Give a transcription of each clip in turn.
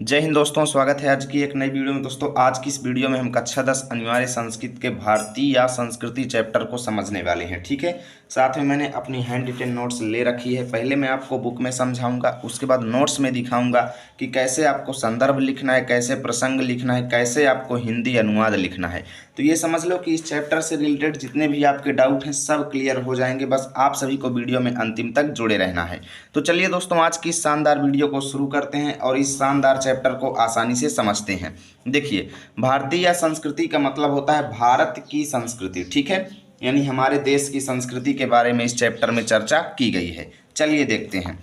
जय हिंद दोस्तों, स्वागत है आज की एक नई वीडियो में। दोस्तों आज की इस वीडियो में हम कक्षा 10 अनिवार्य संस्कृत के भारतीय या संस्कृति चैप्टर को समझने वाले हैं। ठीक है, साथ में मैंने अपनी हैंड रिटेन नोट्स ले रखी है। पहले मैं आपको बुक में समझाऊंगा, उसके बाद नोट्स में दिखाऊंगा कि कैसे आपको संदर्भ लिखना है, कैसे प्रसंग लिखना है, कैसे आपको हिंदी अनुवाद लिखना है। तो ये समझ लो कि इस चैप्टर से रिलेटेड जितने भी आपके डाउट हैं सब क्लियर हो जाएंगे। बस आप सभी को वीडियो में अंतिम तक जुड़े रहना है। तो चलिए दोस्तों, आज की इस शानदार वीडियो को शुरू करते हैं और इस शानदार चैप्टर को आसानी से समझते हैं। देखिए, भारतीय या संस्कृति का मतलब होता है भारत की संस्कृति। ठीक है, यानी हमारे देश की संस्कृति के बारे में इस चैप्टर में चर्चा की गई है। चलिए देखते हैं।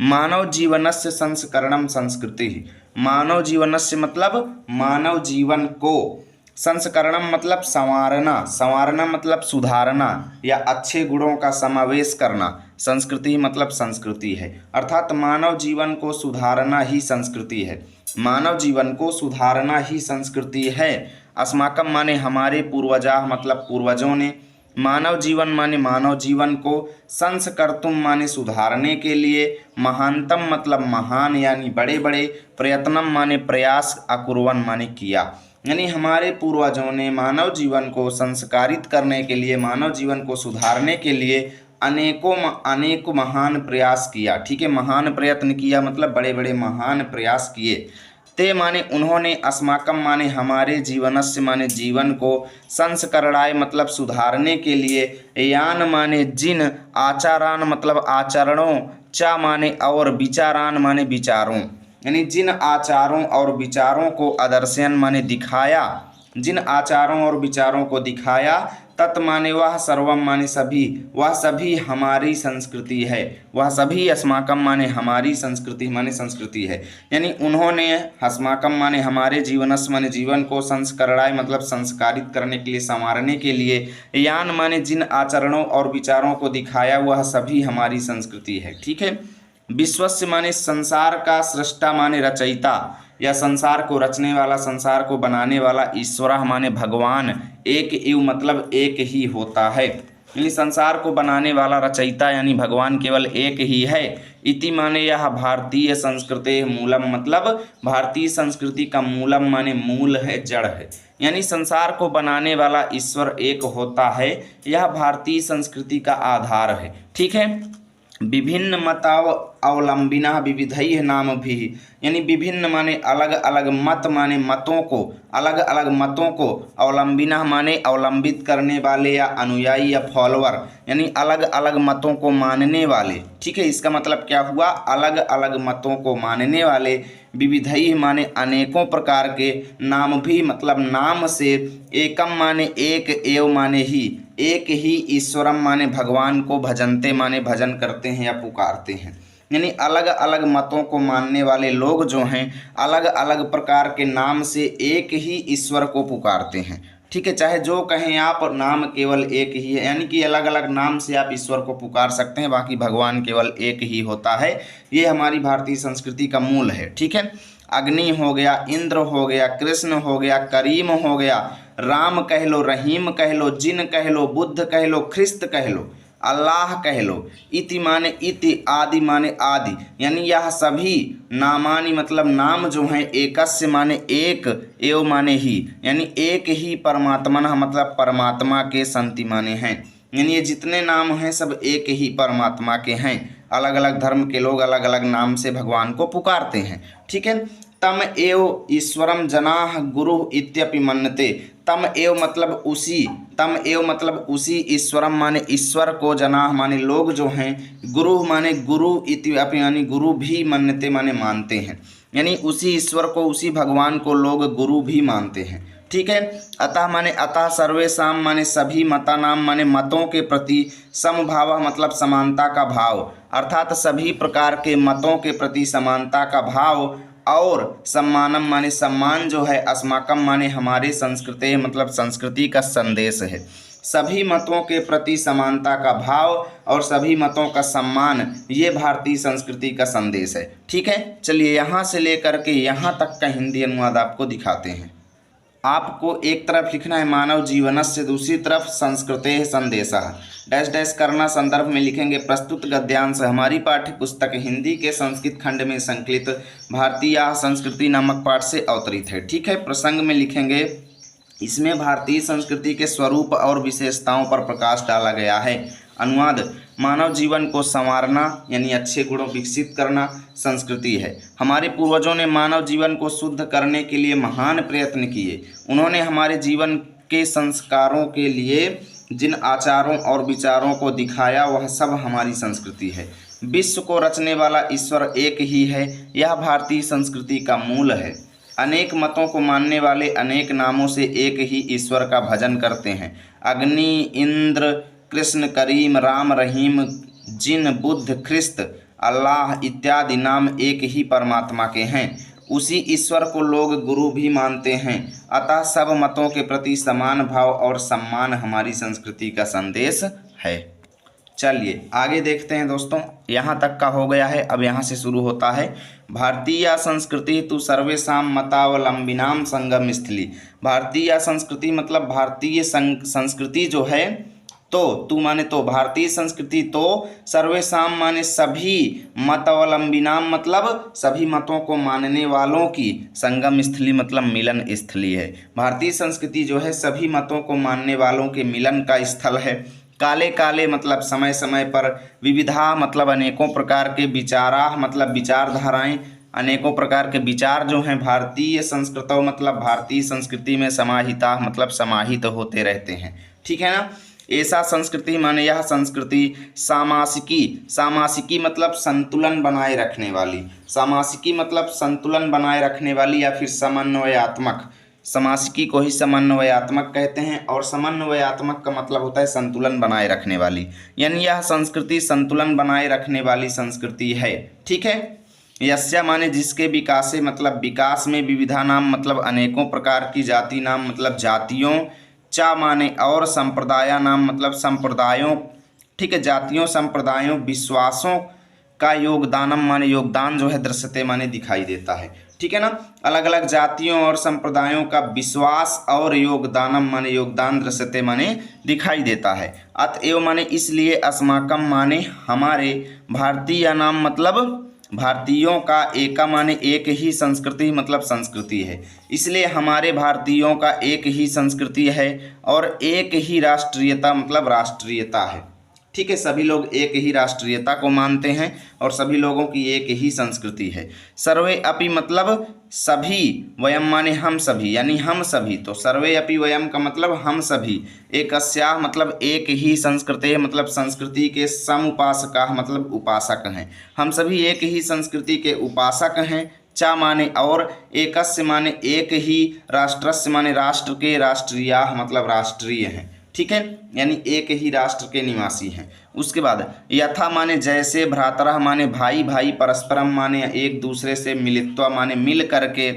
मानव जीवनस्य संस्करणम संस्कृति। मानव जीवनस्य मतलब मानव जीवन को, संस्करणम मतलब संवारना, संवारना मतलब सुधारना या अच्छे गुणों का समावेश करना। संस्कृति मतलब संस्कृति है, अर्थात मानव जीवन को सुधारना ही संस्कृति है। मानव जीवन को सुधारना ही संस्कृति है। अस्माकम माने हमारे पूर्वजा मतलब पूर्वजों ने, मानव जीवन माने मानव जीवन को, संस्कर्तुम माने सुधारने के लिए, महानतम मतलब महान यानी बड़े बड़े, प्रयत्नम माने प्रयास, अकुर्वन माने किया। यानी हमारे पूर्वजों ने मानव जीवन को संस्कारित करने के लिए, मानव जीवन को सुधारने के लिए अनेकों महान प्रयास किया। ठीक है, महान प्रयत्न किया मतलब बड़े बड़े महान प्रयास किए। ते माने उन्होंने, अस्माकम माने हमारे, जीवनस्य माने जीवन को, संस्करणाय मतलब सुधारने के लिए, यान माने जिन, आचारान मतलब आचरणों, चा माने और, विचारान माने विचारों, यानी जिन आचारों और विचारों को, आदर्शन माने दिखाया, जिन आचारों और विचारों को दिखाया, तत् माने वह, सर्वम माने सभी, वह सभी हमारी संस्कृति है। वह सभी, अस्माकम माने हमारी, संस्कृति माने संस्कृति है। यानी उन्होंने, अस्माकम माने हमारे, जीवनस माने जीवन को, संस्करणाय मतलब संस्कारित करने के लिए, संवारने के लिए, यान माने जिन आचरणों और विचारों को दिखाया, वह सभी हमारी संस्कृति है। ठीक है, विश्वस्य माने संसार का, सृष्टा माने रचयिता या संसार को रचने वाला, संसार को बनाने वाला, ईश्वर माने भगवान, एक एव मतलब एक ही होता है। यानी संसार को बनाने वाला, रचयिता यानी भगवान केवल एक ही है। इति माने यह भारतीय संस्कृति मूलम मतलब भारतीय संस्कृति का मूलम माने मूल है, जड़ है। यानी संसार को बनाने वाला ईश्वर एक होता है, यह भारतीय संस्कृति का आधार है। ठीक है, विभिन्न मतावलंबिना विविधैः नाम भी, यानी विभिन्न माने अलग अलग, मत माने मतों को, अलग अलग मतों को, अवलंबिना माने अवलंबित करने वाले या अनुयायी या फॉलोअर, यानी अलग अलग मतों को मानने वाले। ठीक है, इसका मतलब क्या हुआ, अलग अलग मतों को मानने वाले, विविधैः माने अनेकों प्रकार के, नाम भी मतलब नाम से, एकम माने एक, एव माने ही, एक ही, ईश्वरम माने भगवान को, भजनते माने भजन करते हैं या पुकारते हैं। यानी अलग अलग मतों को मानने वाले लोग जो हैं, अलग अलग प्रकार के नाम से एक ही ईश्वर को पुकारते हैं। ठीक है, चाहे जो कहें आप, नाम केवल एक ही है, यानी कि अलग अलग नाम से आप ईश्वर को पुकार सकते हैं, बाकी भगवान केवल एक ही होता है। ये हमारी भारतीय संस्कृति का मूल है। ठीक है, अग्नि हो गया, इंद्र हो गया, कृष्ण हो गया, करीम हो गया, राम कह लो, रहीम कह लो, जिन कह लो, बुद्ध कह लो, ख्रिस्त कह लो, अल्लाह कह लो, इति माने इति, आदि माने आदि, यानी यह सभी नामानि मतलब नाम जो हैं, एकस्य माने एक, एव माने ही, यानी एक ही, परमात्मनः मतलब परमात्मा के, संति माने हैं। यानी ये जितने नाम हैं सब एक ही परमात्मा के हैं। अलग अलग धर्म के लोग अलग अलग नाम से भगवान को पुकारते हैं। ठीक है, तम एव ईश्वरम जनाः गुरु इत्यपि मन्यते। तम एव मतलब उसी, तम एव मतलब उसी, ईश्वरम माने ईश्वर को, जनाः माने लोग जो हैं, गुरु माने गुरु इत्यपि यानी गुरु भी, मन्यते माने मानते हैं। यानी उसी ईश्वर को, उसी भगवान को लोग गुरु भी मानते हैं। ठीक है, अतः माने अतः, सर्वेषां माने सभी, मतानाम माने मतों के प्रति, समभाव मतलब समानता का भाव, अर्थात सभी प्रकार के मतों के प्रति समानता का भाव, और सम्मानम माने सम्मान जो है, अस्माकम माने हमारे, संस्कृति मतलब संस्कृति का संदेश है। सभी मतों के प्रति समानता का भाव और सभी मतों का सम्मान, ये भारतीय संस्कृति का संदेश है। ठीक है, चलिए यहाँ से लेकर के यहाँ तक का हिंदी अनुवाद आपको दिखाते हैं। आपको एक तरफ लिखना है मानव जीवनस्य, दूसरी तरफ संस्कृतेः संदेशः। डैश डैश करना, संदर्भ में लिखेंगे प्रस्तुत गद्यांश हमारी पाठ्य पुस्तक हिंदी के संस्कृत खंड में संकलित भारतीय संस्कृति नामक पाठ से अवतरित है। ठीक है, प्रसंग में लिखेंगे इसमें भारतीय संस्कृति के स्वरूप और विशेषताओं पर प्रकाश डाला गया है। अनुवाद, मानव जीवन को संवारना यानी अच्छे गुणों विकसित करना संस्कृति है। हमारे पूर्वजों ने मानव जीवन को शुद्ध करने के लिए महान प्रयत्न किए। उन्होंने हमारे जीवन के संस्कारों के लिए जिन आचारों और विचारों को दिखाया वह सब हमारी संस्कृति है। विश्व को रचने वाला ईश्वर एक ही है, यह भारतीय संस्कृति का मूल है। अनेक मतों को मानने वाले अनेक नामों से एक ही ईश्वर का भजन करते हैं। अग्नि, इंद्र, कृष्ण, करीम, राम, रहीम, जिन, बुद्ध, ख्रिस्त, अल्लाह इत्यादि नाम एक ही परमात्मा के हैं। उसी ईश्वर को लोग गुरु भी मानते हैं। अतः सब मतों के प्रति समान भाव और सम्मान हमारी संस्कृति का संदेश है। चलिए आगे देखते हैं दोस्तों, यहाँ तक का हो गया है। अब यहाँ से शुरू होता है भारतीय संस्कृति तु सर्वेषां मतावलंबिनां संगम स्थली। भारतीय संस्कृति मतलब भारतीय संस्कृति जो है, तो माने तो भारतीय संस्कृति तो सर्वेषां माने सभी मतावलंबिनां मतलब सभी मतों को मानने वालों की, संगम स्थली मतलब मिलन स्थली है। भारतीय संस्कृति जो है सभी मतों को मानने वालों के मिलन का स्थल है। काले काले मतलब समय समय पर, विविधा मतलब अनेकों प्रकार के, विचारा मतलब विचारधाराएं, अनेकों प्रकार के विचार जो हैं भारतीय संस्कृतों मतलब भारतीय संस्कृति में समाहिता मतलब समाहित होते रहते हैं। ठीक है ना। ऐसा संस्कृति माने यह संस्कृति सामासिकी, सामासिकी मतलब संतुलन बनाए रखने वाली, सामासिकी मतलब संतुलन बनाए रखने वाली या फिर समन्वयात्मक। समासिकी को ही समन्वयात्मक कहते हैं और समन्वयात्मक का मतलब होता है संतुलन बनाए रखने वाली, यानी यह संस्कृति संतुलन बनाए रखने वाली संस्कृति है। ठीक है। यस्या माने जिसके विकासे मतलब विकास में, विविधा नाम मतलब अनेकों प्रकार की, जाति नाम मतलब जातियों, चा माने और, संप्रदाय नाम मतलब संप्रदायों। ठीक है, जातियों संप्रदायों, विश्वासों का योगदानम माने योगदान जो है दृश्यते माने दिखाई देता है। ठीक है ना। अलग अलग जातियों और संप्रदायों का विश्वास और योगदानम माने योगदान दृश्यते माने दिखाई देता है। अतएव माने इसलिए, अस्माकम माने हमारे, भारतीय नाम मतलब भारतीयों का, एका माने एक ही, संस्कृति मतलब संस्कृति है। इसलिए हमारे भारतीयों का एक ही संस्कृति है और एक ही राष्ट्रीयता मतलब राष्ट्रीयता है। ठीक है, सभी लोग एक ही राष्ट्रीयता को मानते हैं और सभी लोगों की एक ही संस्कृति है। सर्वे अपि मतलब सभी, वयम माने हम सभी यानी हम सभी, तो सर्वे अपि वयम का मतलब हम सभी, एकस्याः मतलब एक ही, संस्कृते मतलब संस्कृति के, समुपासकाः मतलब उपासक हैं। हम सभी एक ही संस्कृति के उपासक हैं। चा माने और, एकस्य माने एक ही, राष्ट्रस्य माने राष्ट्र के, राष्ट्रीयाः मतलब राष्ट्रीय हैं। ठीक है, यानी एक ही राष्ट्र के निवासी हैं। उसके बाद यथा माने जैसे, भ्रातरः माने भाई भाई, परस्परम माने एक दूसरे से, मिलित्वा माने मिल करके।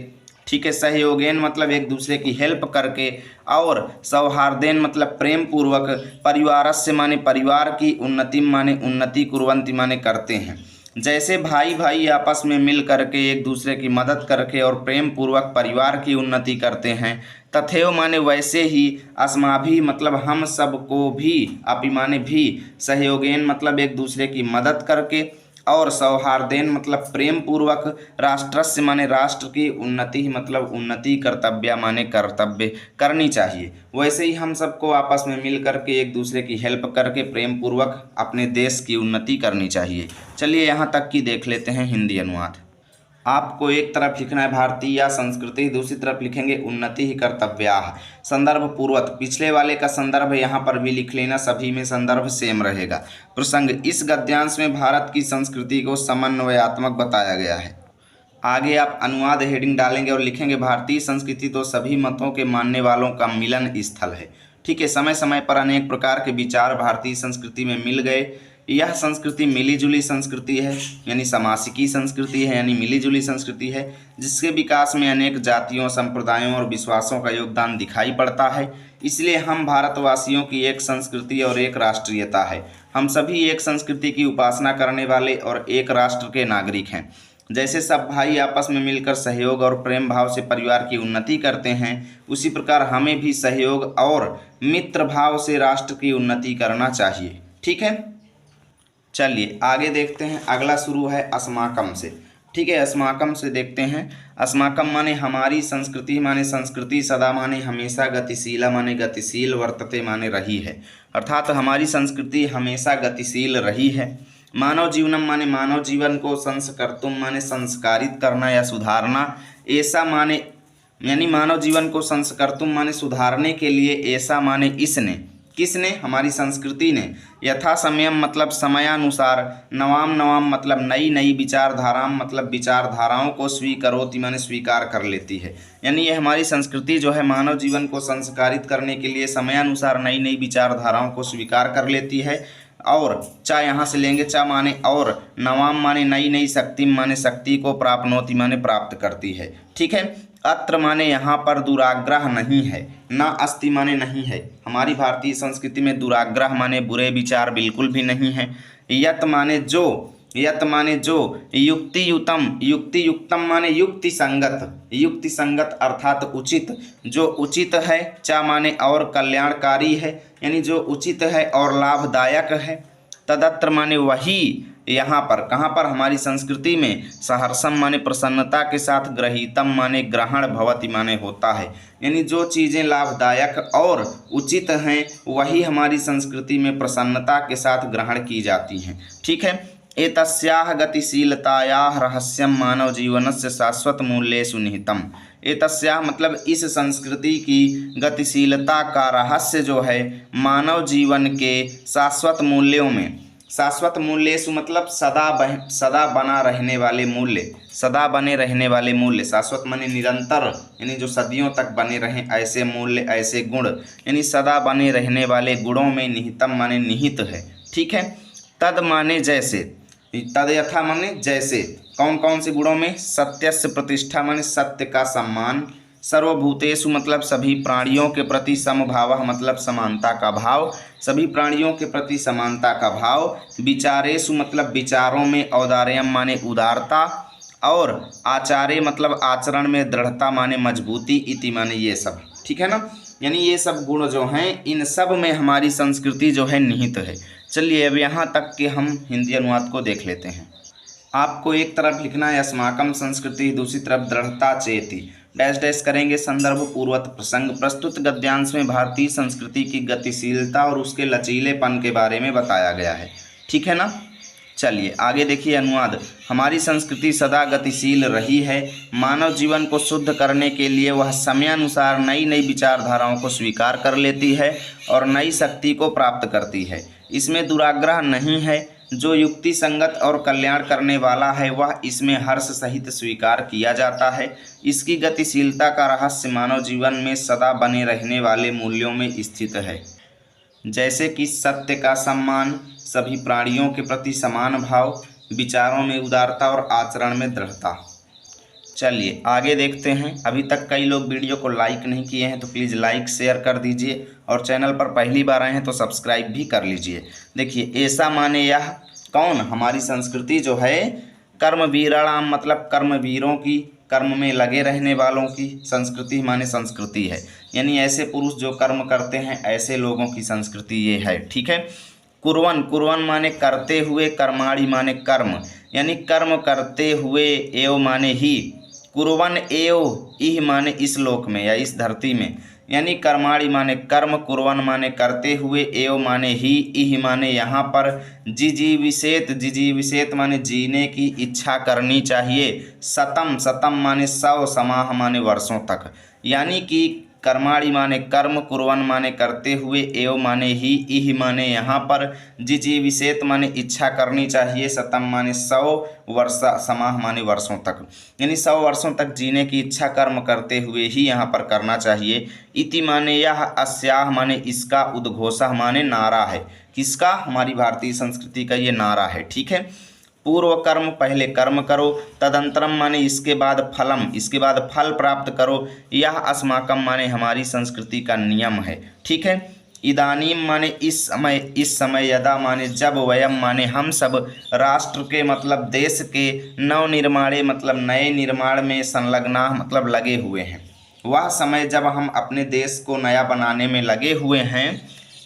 ठीक है, सहयोगेन मतलब एक दूसरे की हेल्प करके, और सौहार्देन मतलब प्रेम पूर्वक, परिवारस्य माने परिवार की, उन्नति माने उन्नति, कुर्वन्ति माने करते हैं। जैसे भाई भाई आपस में मिल करके एक दूसरे की मदद करके और प्रेम पूर्वक परिवार की उन्नति करते हैं, तथैव माने वैसे ही, अस्माभि मतलब हम सब को भी, अपि माने भी, सहयोगेन मतलब एक दूसरे की मदद करके, और सौहार्देन मतलब प्रेम पूर्वक, राष्ट्रस्य माने राष्ट्र की, उन्नति मतलब उन्नति, कर्तव्य माने कर्तव्य करनी चाहिए। वैसे ही हम सबको आपस में मिल करके एक दूसरे की हेल्प करके प्रेम पूर्वक अपने देश की उन्नति करनी चाहिए। चलिए यहाँ तक की देख लेते हैं हिंदी अनुवाद। आपको एक तरफ लिखना है भारतीय संस्कृति, दूसरी तरफ लिखेंगे उन्नति ही कर्तव्याः। संदर्भ पूर्वक, पिछले वाले का संदर्भ यहाँ पर भी लिख लेना, सभी में संदर्भ सेम रहेगा। प्रसंग, इस गद्यांश में भारत की संस्कृति को समन्वयात्मक बताया गया है। आगे आप अनुवाद हेडिंग डालेंगे और लिखेंगे भारतीय संस्कृति तो सभी मतों के मानने वालों का मिलन स्थल है। ठीक है, समय समय पर अनेक प्रकार के विचार भारतीय संस्कृति में मिल गए। यह संस्कृति मिलीजुली संस्कृति है, यानी समासिकी संस्कृति है, यानी मिलीजुली संस्कृति है, जिसके विकास में अनेक जातियों, संप्रदायों और विश्वासों का योगदान दिखाई पड़ता है। इसलिए हम भारतवासियों की एक संस्कृति और एक राष्ट्रीयता है। हम सभी एक संस्कृति की उपासना करने वाले और एक राष्ट्र के नागरिक हैं। जैसे सब भाई आपस में मिलकर सहयोग और प्रेम भाव से परिवार की उन्नति करते हैं, उसी प्रकार हमें भी सहयोग और मित्र भाव से राष्ट्र की उन्नति करना चाहिए। ठीक है, चलिए आगे देखते हैं। अगला शुरू है अस्माकम से। ठीक है, अस्माकम से देखते हैं। अस्माकम माने हमारी संस्कृति, माने संस्कृति सदा, माने हमेशा, गतिशीला माने गतिशील, वर्तते माने रही है, अर्थात हमारी संस्कृति हमेशा गतिशील रही है। मानव जीवनम माने मानव जीवन को, संस्कर्तुम माने संस्कारित करना या सुधारना, ऐसा माने यानी मानव जीवन को संस्कर्तुम माने सुधारने के लिए, ऐसा माने इसने, किसने, हमारी संस्कृति ने, यथा समयम मतलब समयानुसार, नवाम नवाम मतलब नई नई, विचारधाराम मतलब विचारधाराओं को, स्वीकरोति माने स्वीकार कर लेती है। यानी ये हमारी संस्कृति जो है मानव जीवन को संस्कारित करने के लिए समयानुसार नई नई विचारधाराओं को स्वीकार कर लेती है। और चा यहाँ से लेंगे, चा माने और, नवाम माने नई नई, शक्ति माने शक्ति को, प्राप्नोति माने प्राप्त करती है। ठीक है, अत्र माने यहाँ पर दुराग्रह नहीं है, ना अस्ति माने नहीं है। हमारी भारतीय संस्कृति में दुराग्रह माने बुरे विचार बिल्कुल भी नहीं है। यत माने जो, यत माने जो, युक्ति युतम, युक्ति युक्तम माने युक्ति संगत, युक्ति संगत अर्थात उचित, जो उचित है। चा माने और, कल्याणकारी है, यानी जो उचित है और लाभदायक है। तदत्र माने वही, यहाँ पर, कहाँ पर, हमारी संस्कृति में। सहर्षम माने प्रसन्नता के साथ, ग्रहीतम माने ग्रहण, भवति माने होता है, यानी जो चीज़ें लाभदायक और उचित हैं वही हमारी संस्कृति में प्रसन्नता के साथ ग्रहण की जाती हैं। ठीक है, एतस्याः गतिशीलतायाः रहस्यम मानव जीवनस्य शाश्वत मूल्येषु निहितम। एतस्याः मतलब इस संस्कृति की गतिशीलता का रहस्य जो है मानव जीवन के शाश्वत मूल्यों में, शाश्वत मूल्येषु मतलब सदा बना रहने वाले मूल्य, सदा बने रहने वाले मूल्य, शाश्वत माने निरंतर, यानी जो सदियों तक बने रहें ऐसे मूल्य, ऐसे गुण, यानी सदा बने रहने वाले गुणों में, निहितम माने निहित है। ठीक है, तद माने जैसे, तद यथा माने जैसे, कौन कौन से गुणों में, सत्यस्य प्रतिष्ठा माने सत्य का सम्मान, सर्वभूतेषु मतलब सभी प्राणियों के प्रति, समभावः मतलब समानता का भाव, सभी प्राणियों के प्रति समानता का भाव, विचारेषु मतलब विचारों में, औदार्यम माने उदारता, और आचार्य मतलब आचरण में, दृढ़ता माने मजबूती, इति माने ये सब। ठीक है ना, यानी ये सब गुण जो हैं इन सब में हमारी संस्कृति जो है निहित है। चलिए अब यहाँ तक के हम हिंदी अनुवाद को देख लेते हैं। आपको एक तरफ लिखना है अस्माकम संस्कृति, दूसरी तरफ दृढ़ता चेति, डैश डैश करेंगे संदर्भ पूर्वत प्रसंग। प्रस्तुत गद्यांश में भारतीय संस्कृति की गतिशीलता और उसके लचीलेपन के बारे में बताया गया है। ठीक है ना, चलिए आगे देखिए अनुवाद। हमारी संस्कृति सदा गतिशील रही है। मानव जीवन को शुद्ध करने के लिए वह समयानुसार नई नई विचारधाराओं को स्वीकार कर लेती है और नई शक्ति को प्राप्त करती है। इसमें दुराग्रह नहीं है। जो युक्ति संगत और कल्याण करने वाला है वह इसमें हर्ष सहित स्वीकार किया जाता है। इसकी गतिशीलता का रहस्य मानव जीवन में सदा बने रहने वाले मूल्यों में स्थित है, जैसे कि सत्य का सम्मान, सभी प्राणियों के प्रति समान भाव, विचारों में उदारता और आचरण में दृढ़ता। चलिए आगे देखते हैं। अभी तक कई लोग वीडियो को लाइक नहीं किए हैं तो प्लीज़ लाइक शेयर कर दीजिए और चैनल पर पहली बार आए हैं तो सब्सक्राइब भी कर लीजिए। देखिए ऐसा माने यह कौन, हमारी संस्कृति जो है कर्मवीराणाम मतलब कर्मवीरों की, कर्म में लगे रहने वालों की संस्कृति माने संस्कृति है, यानी ऐसे पुरुष जो कर्म करते हैं ऐसे लोगों की संस्कृति ये है। ठीक है, कुर्वन्, कुर्वन् माने करते हुए, कर्माणि माने कर्म, यानी कर्म करते हुए, एव माने ही, कुर्वन् एव इह माने इस लोक में या इस धरती में, यानी कर्माणि माने कर्म, कुर्वन् माने करते हुए, एव माने ही, इह माने यहाँ पर, जिजीविषेत, जिजीविषेत माने जीने की इच्छा करनी चाहिए, शतम, शतम माने 100, समाह माने वर्षों तक, यानी कि कर्माणि माने कर्म, कुर्वन् माने करते हुए, एव माने ही, इह माने यहाँ पर, जिजीविषेत माने इच्छा करनी चाहिए, शतम माने 100, वर्ष, समाह माने वर्षों तक, यानी 100 वर्षों तक जीने की इच्छा कर्म करते हुए ही यहाँ पर करना चाहिए। इति माने यह, अस्याह माने इसका, उद्घोषः माने नारा है, किसका, हमारी भारतीय संस्कृति का ये नारा है। ठीक है, पूर्व कर्म पहले कर्म करो, तदंतरम माने इसके बाद फलम इसके बाद फल प्राप्त करो, यह अस्माकम माने हमारी संस्कृति का नियम है। ठीक है, इदानीम माने इस समय, यदा माने जब, वयम माने हम सब, राष्ट्र के मतलब देश के, नवनिर्माणे मतलब नए निर्माण में, संलग्ना मतलब लगे हुए हैं। वह समय जब हम अपने देश को नया बनाने में लगे हुए हैं।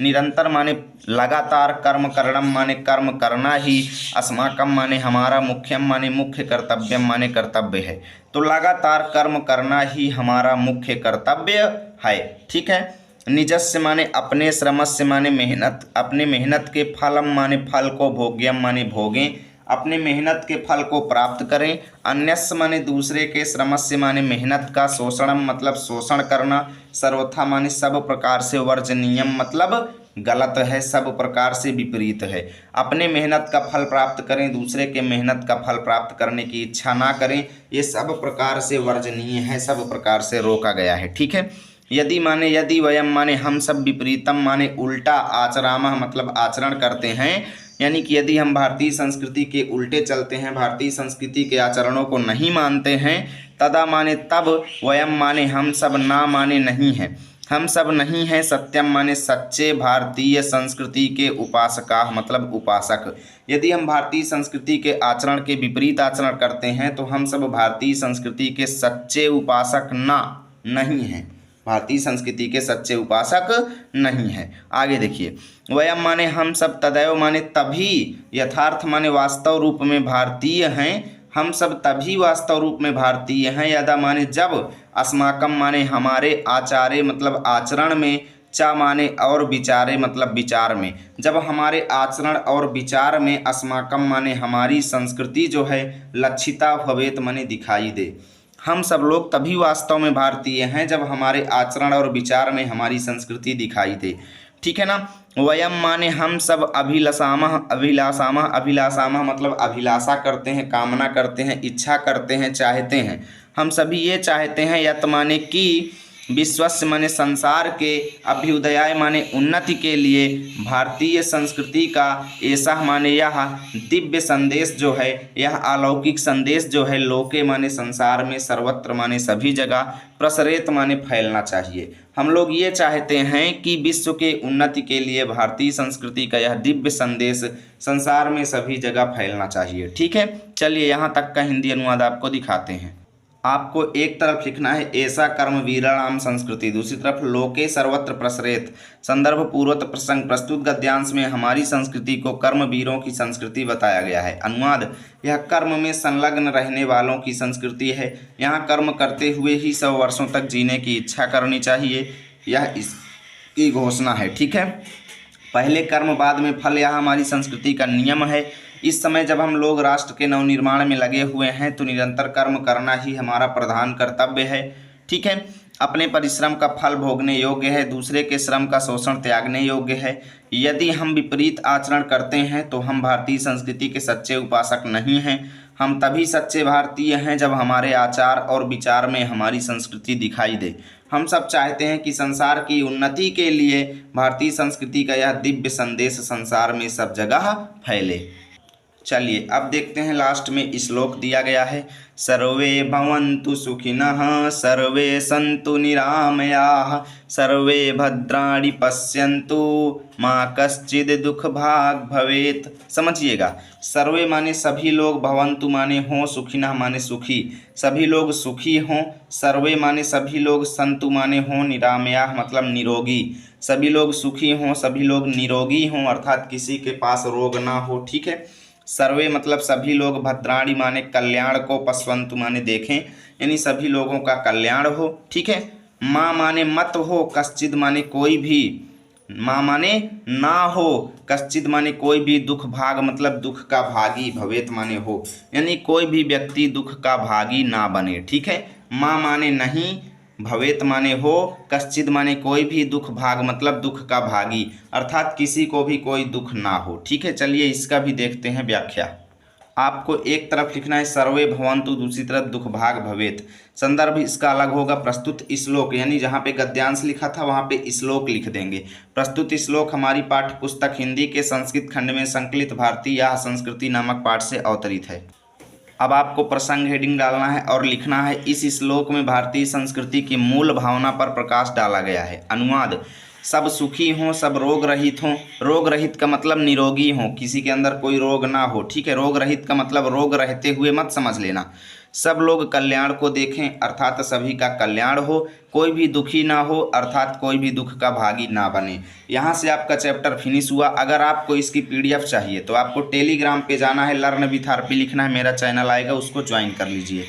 निरंतर माने लगातार, कर्म करणम माने कर्म करना ही, अस्माकम माने हमारा, मुख्यम माने मुख्य, कर्तव्यम माने कर्तव्य है। तो लगातार कर्म करना ही हमारा मुख्य कर्तव्य है। ठीक है। निजस्य माने अपने, श्रमस्य माने मेहनत, अपने मेहनत के, फलम माने फल को, भोग्यम माने भोगें, अपने मेहनत के फल को प्राप्त करें। अन्यस्य माने दूसरे के, श्रमस्य माने मेहनत का, शोषणम मतलब शोषण करना, सर्वथा माने सब प्रकार से, वर्जनीयम मतलब गलत है, सब प्रकार से विपरीत है। अपने मेहनत का फल प्राप्त करें, दूसरे के मेहनत का फल प्राप्त करने की इच्छा ना करें, ये सब प्रकार से वर्जनीय है, सब प्रकार से रोका गया है। ठीक है। यदि माने यदि, वयम माने हम सब, विपरीतम माने उल्टा, आचरामः मतलब आचरण करते हैं, यानी कि यदि हम भारतीय संस्कृति के उल्टे चलते हैं, भारतीय संस्कृति के आचरणों को नहीं मानते हैं, तदा माने तब, वयम माने हम सब, ना माने नहीं है, हम सब नहीं हैं, सत्यम माने सच्चे, भारतीय संस्कृति के उपासका मतलब उपासक। यदि हम भारतीय संस्कृति के आचरण के विपरीत आचरण करते हैं तो हम सब भारतीय संस्कृति के सच्चे उपासक नहीं हैं, भारतीय संस्कृति के सच्चे उपासक नहीं हैं। आगे देखिए, वयम माने हम सब, तदैव माने तभी, यथार्थ माने वास्तव रूप में भारतीय हैं, हम सब तभी वास्तव रूप में भारतीय हैं। यदा माने जब, अस्माकम माने हमारे, आचार्य मतलब आचरण में, चा माने और, विचारे मतलब विचार में, जब हमारे आचरण और विचार में, अस्माकम माने हमारी संस्कृति जो है, लक्षिता भवेत माने दिखाई दे। हम सब लोग तभी वास्तव में भारतीय हैं जब हमारे आचरण और विचार में हमारी संस्कृति दिखाई दे। ठीक है ना। वयम माने हम सब, अभिलाषामः अभिलाषामः मतलब अभिलाषा करते हैं, कामना करते हैं, इच्छा करते हैं, चाहते हैं। हम सभी ये चाहते हैं, यत माने कि, विश्वस्य माने संसार के, अभ्युदय माने उन्नति के लिए, भारतीय संस्कृति का, ऐसा माने यह दिव्य संदेश जो है, यह अलौकिक संदेश जो है, लोके माने संसार में, सर्वत्र माने सभी जगह, प्रसरेत माने फैलना चाहिए। हम लोग ये चाहते हैं कि विश्व के उन्नति के लिए भारतीय संस्कृति का यह दिव्य संदेश संसार में सभी जगह फैलना चाहिए। ठीक है। चलिए यहाँ तक का हिंदी अनुवाद आपको दिखाते हैं। आपको एक तरफ लिखना है ऐसा कर्म वीराणाम संस्कृति, दूसरी तरफ लोके सर्वत्र प्रसरेत। संदर्भ पूर्वत प्रसंग, प्रस्तुत गद्यांश में हमारी संस्कृति को कर्म वीरों की संस्कृति बताया गया है। अनुवाद, यह कर्म में संलग्न रहने वालों की संस्कृति है। यहाँ कर्म करते हुए ही 100 वर्षों तक जीने की इच्छा करनी चाहिए, यह इसकी घोषणा है। ठीक है। पहले कर्म बाद में फल, यह हमारी संस्कृति का नियम है। इस समय जब हम लोग राष्ट्र के नवनिर्माण में लगे हुए हैं तो निरंतर कर्म करना ही हमारा प्रधान कर्तव्य है। ठीक है। अपने परिश्रम का फल भोगने योग्य है, दूसरे के श्रम का शोषण त्यागने योग्य है। यदि हम विपरीत आचरण करते हैं तो हम भारतीय संस्कृति के सच्चे उपासक नहीं हैं। हम तभी सच्चे भारतीय हैं जब हमारे आचार और विचार में हमारी संस्कृति दिखाई दे। हम सब चाहते हैं कि संसार की उन्नति के लिए भारतीय संस्कृति का यह दिव्य संदेश संसार में सब जगह फैले। चलिए अब देखते हैं, लास्ट में श्लोक दिया गया है, सर्वे भवन्तु सुखिनः, सर्वे सन्तु निरामयाः, सर्वे भद्राणि पश्यन्तु, माँ कश्चिद दुख भाग भवेत। समझिएगा, सर्वे माने सभी लोग, भवन्तु माने हों, सुखिनः माने सुखी, सभी लोग सुखी हों, सर्वे माने सभी लोग, सन्तु माने हों, निरामयाः मतलब निरोगी, सभी लोग सुखी हों, सभी लोग निरोगी हों, अर्थात किसी के पास रोग ना हो। ठीक है। सर्वे मतलब सभी लोग, भद्राणी माने कल्याण को, पश्वंतु माने देखें, यानी सभी लोगों का कल्याण हो। ठीक है। माँ माने मत हो, कश्चिद माने कोई भी, माँ माने ना हो, कश्चिद माने कोई भी, दुख भाग मतलब दुख का भागी, भवेत माने हो, यानी कोई भी व्यक्ति दुख का भागी ना बने। ठीक है। माँ माने नहीं, भवेत माने हो, कश्चिद माने कोई भी, दुख भाग मतलब दुख का भागी, अर्थात किसी को भी कोई दुख ना हो। ठीक है। चलिए इसका भी देखते हैं व्याख्या। आपको एक तरफ लिखना है सर्वे भवन्तु, दूसरी तरफ दुख भाग भवेत। संदर्भ इसका अलग होगा, प्रस्तुत श्लोक, यानी जहाँ पे गद्यांश लिखा था वहाँ पे श्लोक लिख देंगे। प्रस्तुत श्लोक हमारी पाठ्य पुस्तक हिंदी के संस्कृत खंड में संकलित भारतीय या संस्कृति नामक पाठ से अवतरित है। अब आपको प्रसंग हेडिंग डालना है और लिखना है, इस श्लोक में भारतीय संस्कृति की मूल भावना पर प्रकाश डाला गया है। अनुवाद, सब सुखी हों, सब रोग रहित हों। रोग रहित का मतलब निरोगी हों, किसी के अंदर कोई रोग ना हो, ठीक है। रोग रहित का मतलब रोग रहते हुए मत समझ लेना। सब लोग कल्याण को देखें, अर्थात सभी का कल्याण हो। कोई भी दुखी ना हो, अर्थात कोई भी दुख का भागी ना बने। यहाँ से आपका चैप्टर फिनिश हुआ। अगर आपको इसकी PDF चाहिए तो आपको टेलीग्राम पे जाना है, लर्न विथ आरपी लिखना है, मेरा चैनल आएगा, उसको ज्वाइन कर लीजिए।